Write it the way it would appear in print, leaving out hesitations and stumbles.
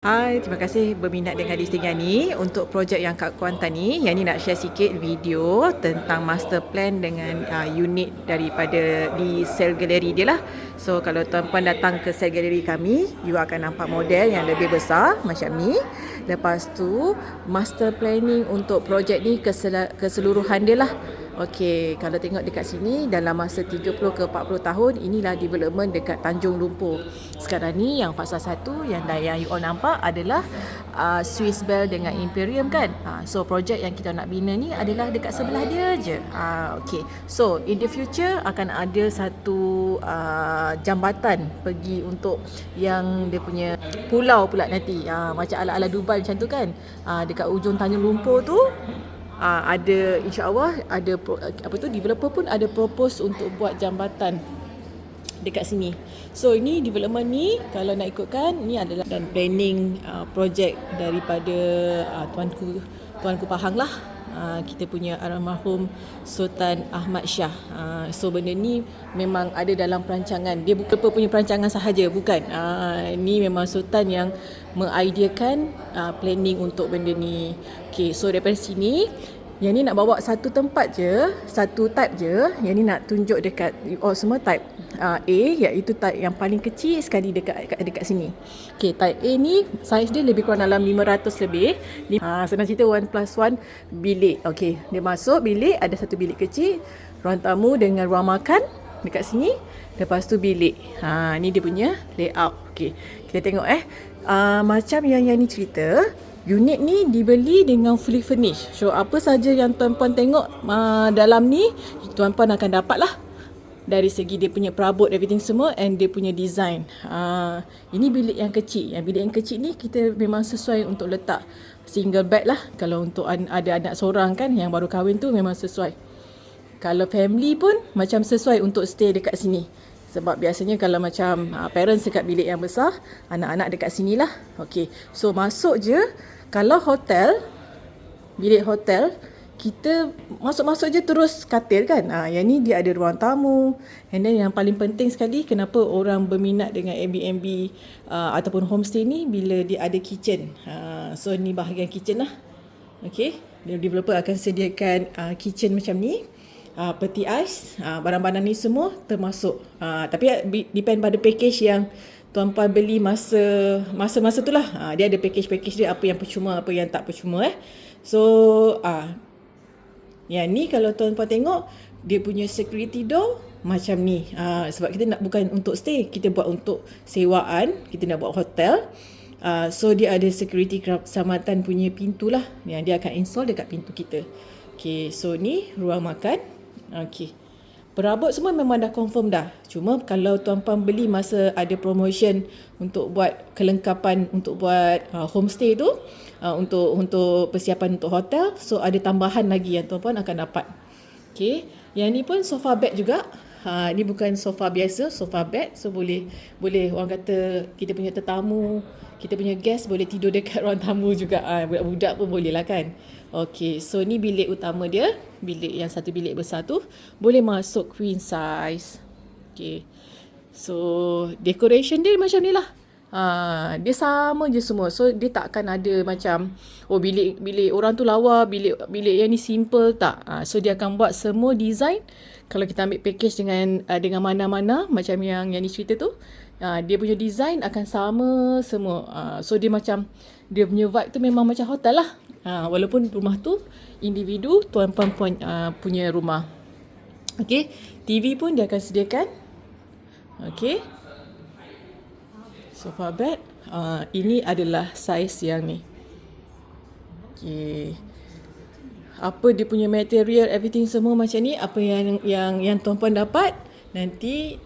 Hai, terima kasih berminat dengan listingan ni. Untuk projek yang kat Kuantan ni, yang ni nak share sikit video tentang master plan dengan unit daripada di sel galeri dia lah. So kalau tuan-puan datang ke sel galeri kami, you akan nampak model yang lebih besar macam ni. Lepas tu master planning untuk projek ni keseluruhan dia lah. Okey, kalau tengok dekat sini, dalam masa 30 ke 40 tahun, inilah development dekat Tanjung Lumpur. Sekarang ni yang fasa 1 yang you all nampak adalah Swiss Bell dengan Imperium kan. So projek yang kita nak bina ni adalah dekat sebelah dia je. Okey. So in the future akan ada satu jambatan pergi untuk yang dia punya pulau pula nanti. Macam ala-ala Dubai macam tu kan. Dekat ujung Tanjung Lumpur tu ada, insya-Allah ada developer pun ada propose untuk buat jambatan dekat sini. So ini development ni kalau nak ikutkan ni adalah dan planning projek daripada tuanku Pahang lah. Kita punya almarhum Sultan Ahmad Shah. So benda ni memang ada dalam perancangan. Dia bukan punya perancangan sahaja, bukan. Ni memang Sultan yang mengideakan planning untuk benda ni. Okay, so daripada sini yang ni nak bawa satu tempat je, satu type je. Yang ni nak tunjuk dekat semua type A, iaitu type yang paling kecil sekali dekat sini. Okay, type A ni saiz dia lebih kurang dalam 500 lebih. Senang cerita 1+1 bilik. Okay, dia masuk bilik, ada satu bilik kecil, ruang tamu dengan ruang makan dekat sini. Lepas tu bilik. Ni dia punya layout. Okay, kita tengok macam yang ni cerita. Unit ni dibeli dengan fully furnished. So apa saja yang tuan-puan tengok dalam ni, tuan-puan akan dapat lah. Dari segi dia punya perabot, everything semua, and dia punya design. Ini bilik yang kecil. Yang bilik yang kecil ni kita memang sesuai untuk letak single bed lah. Kalau untuk ada anak seorang kan yang baru kahwin tu memang sesuai. Kalau family pun macam sesuai untuk stay dekat sini. Sebab biasanya kalau macam parents dekat bilik yang besar, anak-anak dekat sinilah. Okay, so masuk je. Kalau hotel, bilik hotel, kita masuk-masuk je terus katil kan. Yang ni dia ada ruang tamu. And then yang paling penting sekali, kenapa orang berminat dengan Airbnb ataupun homestay ni, bila dia ada kitchen. So ni bahagian kitchen lah. Okay, developer akan sediakan kitchen macam ni. Peti ais, barang-barang ni semua termasuk. Tapi depend pada package yang tuan-puan beli masa tu lah. Dia ada package dia, apa yang percuma, apa yang tak percuma. So yang ni kalau tuan-puan tengok, dia punya security door macam ni. Sebab kita nak bukan untuk stay, kita buat untuk sewaan, kita nak buat hotel. So dia ada security keselamatan punya pintu lah, yang dia akan install dekat pintu kita. Okay, so ni ruang makan. Okay, perabot semua memang dah confirm dah. Cuma kalau tuan-puan beli masa ada promotion untuk buat kelengkapan, untuk buat homestay tu, untuk persiapan untuk hotel, so ada tambahan lagi yang tuan-puan akan dapat. Okay, yang ni pun sofa bed juga. Ni bukan sofa biasa, sofa bed. So boleh orang kata kita punya tetamu, kita punya guest boleh tidur dekat ruang tamu juga. Budak-budak pun boleh lah kan. Okay, so ni bilik utama dia. Bilik yang satu bilik besar tu boleh masuk queen size. Okay, so decoration dia macam ni lah. Dia sama je semua. So dia takkan ada macam bilik orang tu lawa, bilik yang ni simple, tak. So dia akan buat semua design. Kalau kita ambil package dengan mana-mana macam yang ni cerita tu, dia punya design akan sama semua. So dia macam, dia punya vibe tu memang macam hotel lah. Walaupun rumah tu individu, tuan-puan punya rumah. Okay, TV pun dia akan sediakan. Okay, sofa bed. Ini adalah saiz yang ni. Okay, apa dia punya material, everything semua macam ni. Apa yang tuan-puan dapat nanti